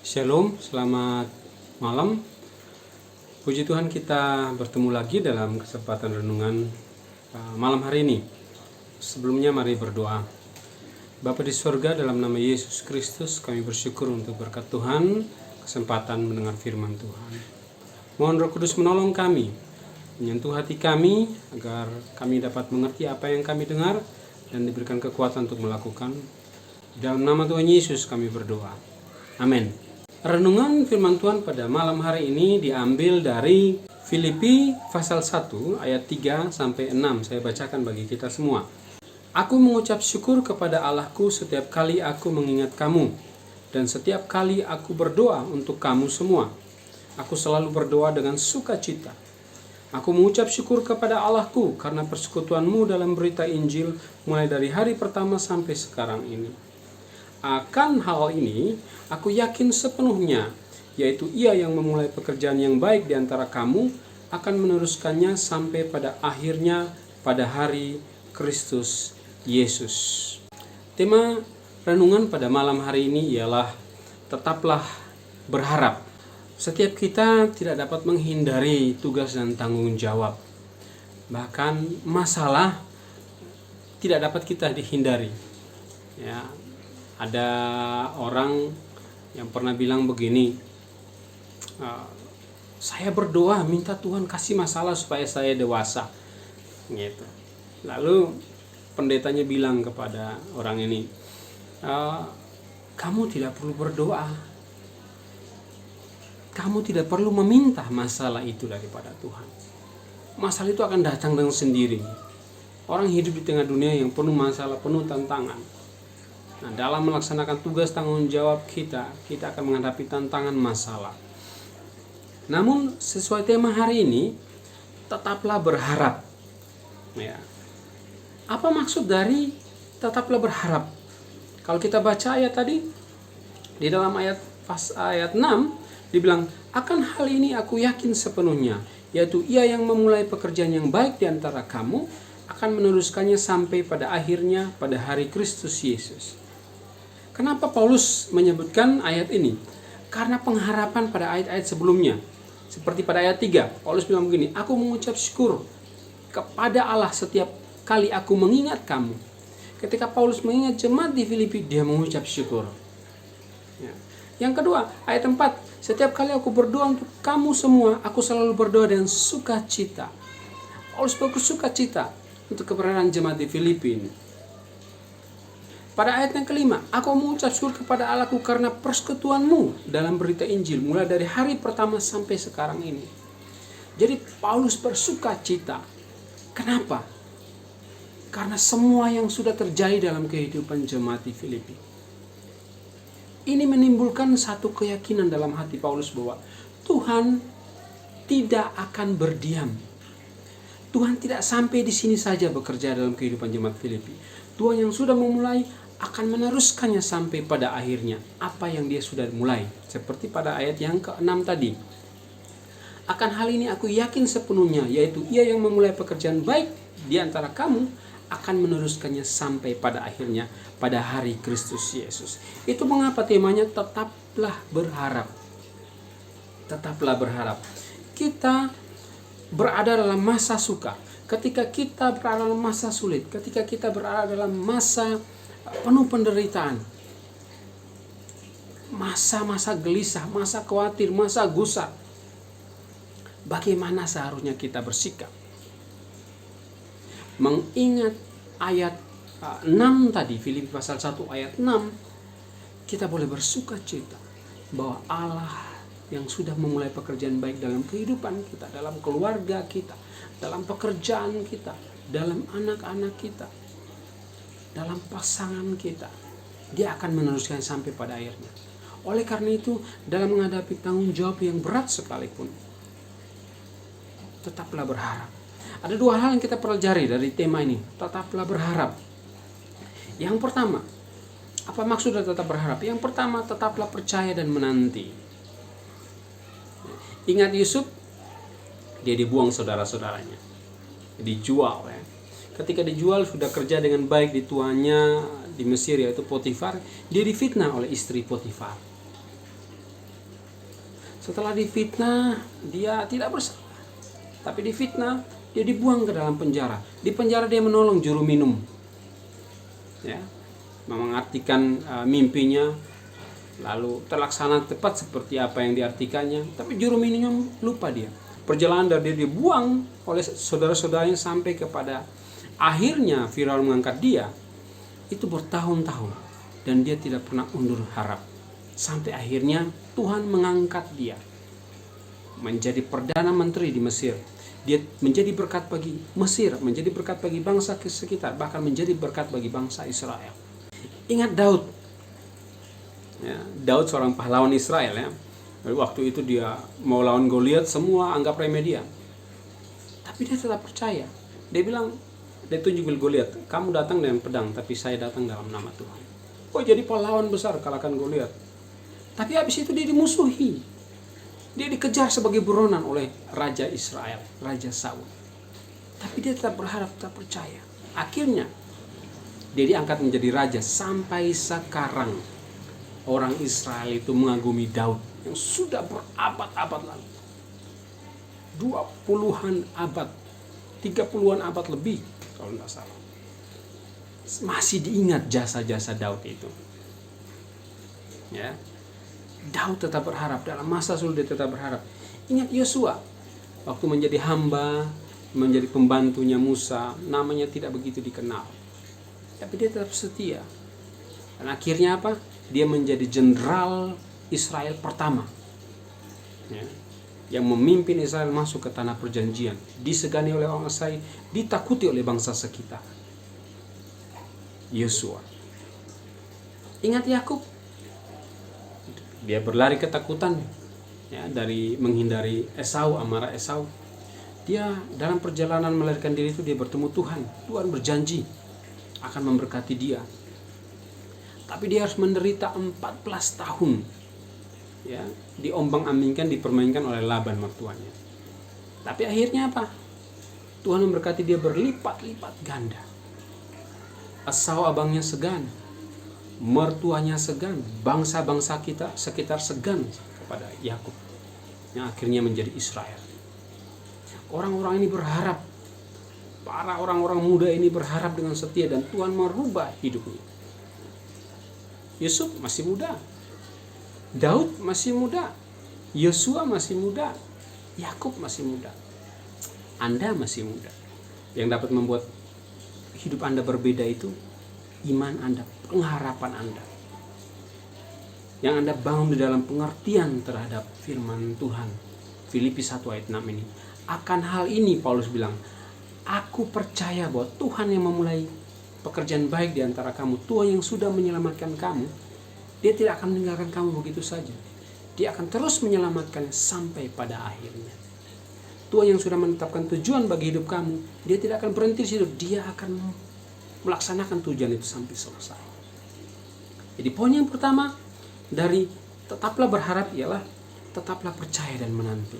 Shalom, selamat malam. Puji Tuhan, kita bertemu lagi dalam kesempatan renungan malam hari ini. Sebelumnya mari berdoa. Bapa di surga, dalam nama Yesus Kristus kami bersyukur untuk berkat Tuhan, kesempatan mendengar firman Tuhan. Mohon Roh Kudus menolong kami, menyentuh hati kami agar kami dapat mengerti apa yang kami dengar dan diberikan kekuatan untuk melakukan. Dalam nama Tuhan Yesus kami berdoa. Amin. Renungan firman Tuhan pada malam hari ini diambil dari Filipi pasal 1 ayat 3 sampai 6. Saya bacakan bagi kita semua. Aku mengucap syukur kepada Allahku setiap kali aku mengingat kamu, dan setiap kali aku berdoa untuk kamu semua. Aku selalu berdoa dengan sukacita. Aku mengucap syukur kepada Allahku karena persekutuanmu dalam berita Injil mulai dari hari pertama sampai sekarang ini. Akan hal ini, aku yakin sepenuhnya, yaitu Ia yang memulai pekerjaan yang baik di antara kamu, akan meneruskannya sampai pada akhirnya pada hari Kristus Yesus. Tema renungan pada malam hari ini ialah tetaplah berharap. Setiap kita tidak dapat menghindari tugas dan tanggung jawab. Bahkan masalah tidak dapat kita dihindari. Ya. Ada orang yang pernah bilang begini, saya berdoa minta Tuhan kasih masalah supaya saya dewasa, gitu. Lalu pendetanya bilang kepada orang ini, kamu tidak perlu berdoa, kamu tidak perlu meminta masalah itu daripada Tuhan. Masalah itu akan datang dengan sendiri. Orang hidup di tengah dunia yang penuh masalah, penuh tantangan. Nah, dalam melaksanakan tugas tanggung jawab kita akan menghadapi tantangan masalah. Namun sesuai tema hari ini, tetaplah berharap. Ya. Apa maksud dari tetaplah berharap? Kalau kita baca ayat tadi, di dalam ayat 6 dibilang, akan hal ini aku yakin sepenuhnya, yaitu Ia yang memulai pekerjaan yang baik di antara kamu akan meneruskannya sampai pada akhirnya pada hari Kristus Yesus. Kenapa Paulus menyebutkan ayat ini? Karena pengharapan pada ayat-ayat sebelumnya. Seperti pada ayat 3, Paulus bilang begini, aku mengucap syukur kepada Allah setiap kali aku mengingat kamu. Ketika Paulus mengingat jemaat di Filipi, dia mengucap syukur. Ya. Yang kedua, ayat 4, setiap kali aku berdoa untuk kamu semua, aku selalu berdoa dengan sukacita. Paulus bersukacita untuk keberadaan jemaat di Filipi ini. Pada ayat yang kelima, aku mengucap syukur kepada Allahku karena persekutuanmu dalam berita Injil mulai dari hari pertama sampai sekarang ini. Jadi Paulus bersukacita. Kenapa? Karena semua yang sudah terjadi dalam kehidupan jemaat di Filipi. Ini menimbulkan satu keyakinan dalam hati Paulus bahwa Tuhan tidak akan berdiam. Tuhan tidak sampai di sini saja bekerja dalam kehidupan jemaat Filipi. Tuhan yang sudah memulai akan meneruskannya sampai pada akhirnya apa yang dia sudah mulai. Seperti pada ayat yang ke-6 tadi. Akan hal ini aku yakin sepenuhnya, yaitu Ia yang memulai pekerjaan baik di antara kamu akan meneruskannya sampai pada akhirnya pada hari Kristus Yesus. Itu mengapa temanya tetaplah berharap. Tetaplah berharap. Kita berada dalam masa suka, ketika kita berada dalam masa sulit, ketika kita berada dalam masa penuh penderitaan, masa-masa gelisah, masa khawatir, masa gusar, bagaimana seharusnya kita bersikap? Mengingat ayat 6 tadi, Filipi pasal 1 ayat 6, kita boleh bersukacita bahwa Allah yang sudah memulai pekerjaan baik dalam kehidupan kita, dalam keluarga kita, dalam pekerjaan kita, dalam anak-anak kita, dalam pasangan kita, Dia akan meneruskan sampai pada akhirnya. Oleh karena itu, dalam menghadapi tanggung jawab yang berat sekalipun, tetaplah berharap. Ada dua hal yang kita pelajari dari tema ini, tetaplah berharap. Yang pertama, apa maksud dari tetap berharap? Yang pertama, tetaplah percaya dan menanti. Ingat Yusuf, dia dibuang saudara-saudaranya, dijual ya. Ketika dijual sudah kerja dengan baik di tuannya di Mesir yaitu Potifar, dia difitnah oleh istri Potifar. Setelah difitnah, dia tidak bersalah. Tapi difitnah, dia dibuang ke dalam penjara. Di penjara dia menolong juru minum. Ya, mengartikan mimpinya, lalu terlaksana tepat seperti apa yang diartikannya. Tapi juru minumnya lupa dia. Perjalanan dari dia dibuang oleh saudara-saudaranya sampai kepada akhirnya Firaun mengangkat dia. Itu bertahun-tahun dan dia tidak pernah undur harap. Sampai akhirnya Tuhan mengangkat dia menjadi perdana menteri di Mesir. Dia menjadi berkat bagi Mesir, menjadi berkat bagi bangsa sekitar, bahkan menjadi berkat bagi bangsa Israel. Ingat Daud. Ya, Daud seorang pahlawan Israel ya. Waktu itu dia mau lawan Goliat, semua anggap remeh dia. Tapi dia tetap percaya. Dia bilang, dia tunjuk Goliat, kamu datang dengan pedang, tapi saya datang dalam nama Tuhan. Oh, jadi pahlawan besar kalahkan Goliat. Tapi habis itu dia dimusuhi. Dia dikejar sebagai buronan oleh Raja Israel, Raja Saul. Tapi dia tetap berharap, tetap percaya. Akhirnya, dia diangkat menjadi raja. Sampai sekarang, orang Israel itu mengagumi Daud yang sudah berabad-abad lalu. 20-an abad, 30-an abad lebih kalau tidak salah. Masih diingat jasa-jasa Daud itu. Ya. Daud tetap berharap, dalam masa sulit dia tetap berharap. Ingat Yosua, waktu menjadi hamba, menjadi pembantunya Musa, namanya tidak begitu dikenal. Tapi dia tetap setia. Dan akhirnya apa? Dia menjadi jenderal Israel pertama. Ya. Yang memimpin Israel masuk ke tanah perjanjian. Disegani oleh orang Mesir, ditakuti oleh bangsa sekitar. Yosua. Ingat Yakub? Dia berlari ketakutan ya, dari menghindari Esau, amarah Esau. Dia dalam perjalanan melarikan diri itu dia bertemu Tuhan. Tuhan berjanji akan memberkati dia. Tapi dia harus menderita 14 tahun. Ya, diombang-ambingkan, dipermainkan oleh Laban mertuanya. Tapi akhirnya apa? Tuhan memberkati dia berlipat-lipat ganda. Esau abangnya segan, mertuanya segan, bangsa-bangsa kita sekitar segan kepada Yakub, yang akhirnya menjadi Israel. Orang-orang ini berharap, para orang-orang muda ini berharap dengan setia, dan Tuhan merubah hidupnya. Yusuf masih muda, Daud masih muda, Yosua masih muda, Yakub masih muda. Anda masih muda. Yang dapat membuat hidup Anda berbeda itu iman Anda, pengharapan Anda. Yang Anda bangun di dalam pengertian terhadap firman Tuhan. Filipi 1 ayat 6 ini. Akan hal ini Paulus bilang, aku percaya bahwa Tuhan yang memulai pekerjaan baik di antara kamu, Tuhan yang sudah menyelamatkan kamu, Dia tidak akan meninggalkan kamu begitu saja. Dia akan terus menyelamatkan sampai pada akhirnya. Tuhan yang sudah menetapkan tujuan bagi hidup kamu, Dia tidak akan berhenti di situ. Dia akan melaksanakan tujuan itu sampai selesai. Jadi poin yang pertama dari tetaplah berharap ialah tetaplah percaya dan menanti.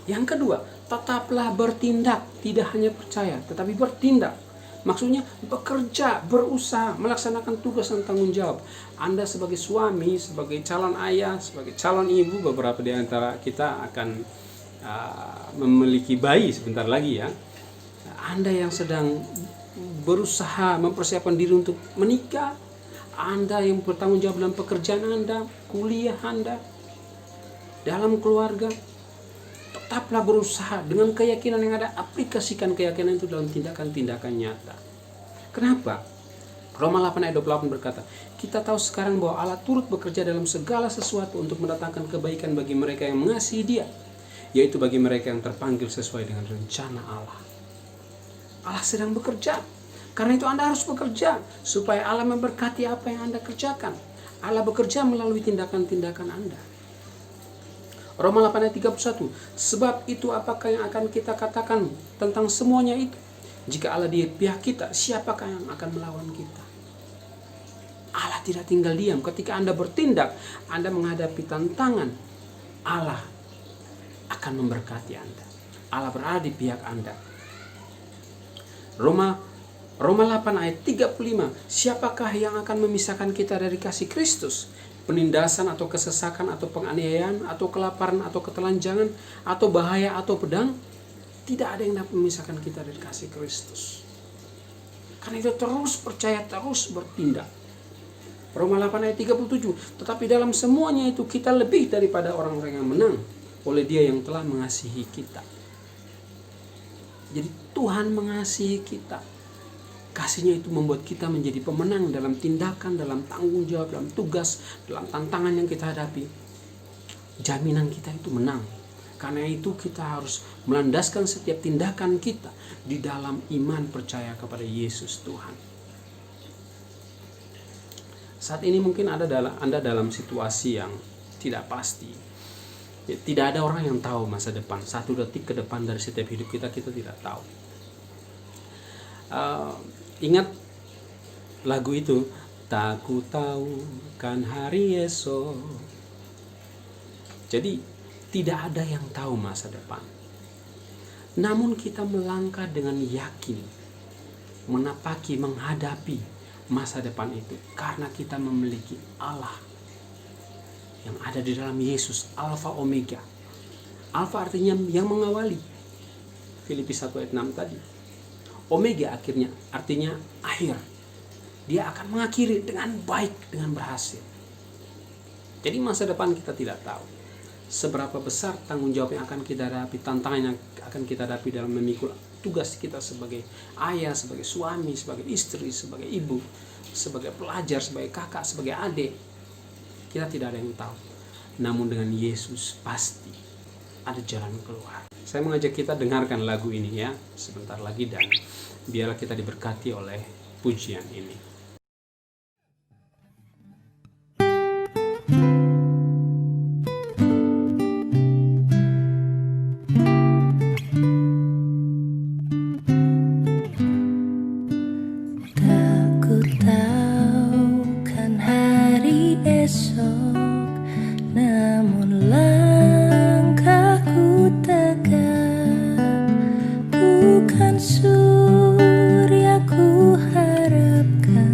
Yang kedua, tetaplah bertindak, tidak hanya percaya tetapi bertindak. Maksudnya bekerja, berusaha, melaksanakan tugas dan tanggung jawab. Anda sebagai suami, sebagai calon ayah, sebagai calon ibu, beberapa di antara kita akan memiliki bayi sebentar lagi ya. Anda yang sedang berusaha mempersiapkan diri untuk menikah, Anda yang bertanggung jawab dalam pekerjaan Anda, kuliah Anda, dalam keluarga, tetaplah berusaha dengan keyakinan yang ada, aplikasikan keyakinan itu dalam tindakan-tindakan nyata. Kenapa? Roma 8 ayat 28 berkata, kita tahu sekarang bahwa Allah turut bekerja dalam segala sesuatu untuk mendatangkan kebaikan bagi mereka yang mengasihi Dia, yaitu bagi mereka yang terpanggil sesuai dengan rencana Allah. Allah sedang bekerja. Karena itu Anda harus bekerja supaya Allah memberkati apa yang Anda kerjakan. Allah bekerja melalui tindakan-tindakan Anda. Roma 8 ayat 31. Sebab itu apakah yang akan kita katakan tentang semuanya itu? Jika Allah di pihak kita, siapakah yang akan melawan kita? Allah tidak tinggal diam. Ketika Anda bertindak, Anda menghadapi tantangan, Allah akan memberkati Anda. Allah berada di pihak Anda. Roma 8 ayat 35. Siapakah yang akan memisahkan kita dari kasih Kristus? penindasan atau kesesakan atau penganiayaan atau kelaparan atau ketelanjangan atau bahaya atau pedang, tidak ada yang dapat memisahkan kita dari kasih Kristus. Karena itu terus percaya, terus bertindak. Roma 8 ayat 37. Tetapi dalam semuanya itu kita lebih daripada orang-orang yang menang oleh Dia yang telah mengasihi kita. Jadi Tuhan mengasihi kita. Kasihnya itu membuat kita menjadi pemenang dalam tindakan, dalam tanggung jawab, dalam tugas, dalam tantangan yang kita hadapi. Jaminan kita itu menang. Karena itu kita harus melandaskan setiap tindakan kita di dalam iman percaya kepada Yesus Tuhan. Saat ini mungkin Anda dalam situasi yang tidak pasti. Tidak ada orang yang tahu masa depan. 1 detik ke depan dari setiap hidup kita tidak tahu. Ingat lagu itu, tak ku tahu kan hari esok. Jadi tidak ada yang tahu masa depan. Namun kita melangkah dengan yakin, menapaki, menghadapi masa depan itu karena kita memiliki Allah yang ada di dalam Yesus, Alfa Omega. Alfa artinya yang mengawali, Filipi 1 ayat 6 tadi. Omega artinya akhir. Dia akan mengakhiri dengan baik, dengan berhasil. Jadi masa depan kita tidak tahu seberapa besar tanggung jawab yang akan kita hadapi, tantangan yang akan kita hadapi dalam memikul tugas kita sebagai ayah, sebagai suami, sebagai istri, sebagai ibu, sebagai pelajar, sebagai kakak, sebagai adik. Kita tidak ada yang tahu. Namun dengan Yesus pasti ada jalan keluar. Saya mengajak kita dengarkan lagu ini ya sebentar lagi, dan biarlah kita diberkati oleh pujian ini. Surya ku harapkan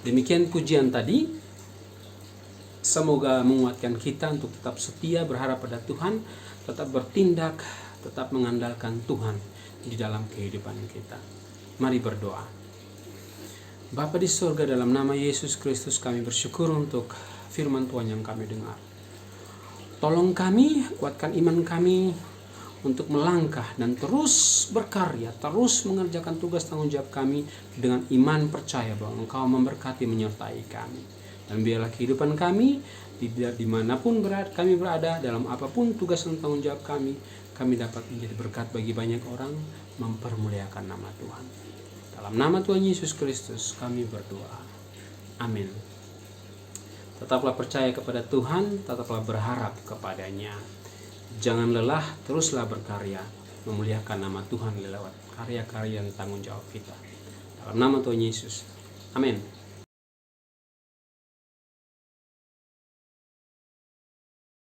Demikian pujian tadi. Semoga menguatkan kita untuk tetap setia berharap pada Tuhan, tetap bertindak, tetap mengandalkan Tuhan di dalam kehidupan kita. Mari berdoa. Bapa di surga, dalam nama Yesus Kristus kami bersyukur untuk firman Tuhan yang kami dengar. Tolong kami, kuatkan iman kami untuk melangkah dan terus berkarya, terus mengerjakan tugas tanggung jawab kami dengan iman percaya bahwa Engkau memberkati menyertai kami. Dan biarlah kehidupan kami dimanapun kami berada, dalam apapun tugas dan tanggung jawab kami dapat menjadi berkat bagi banyak orang, mempermuliakan nama Tuhan. Dalam nama Tuhan Yesus Kristus kami berdoa. Amin. Tetaplah percaya kepada Tuhan, tetaplah berharap kepadanya. Jangan lelah, teruslah berkarya, memuliakan nama Tuhan lewat karya-karya dan tanggung jawab kita. Dalam nama Tuhan Yesus. Amin.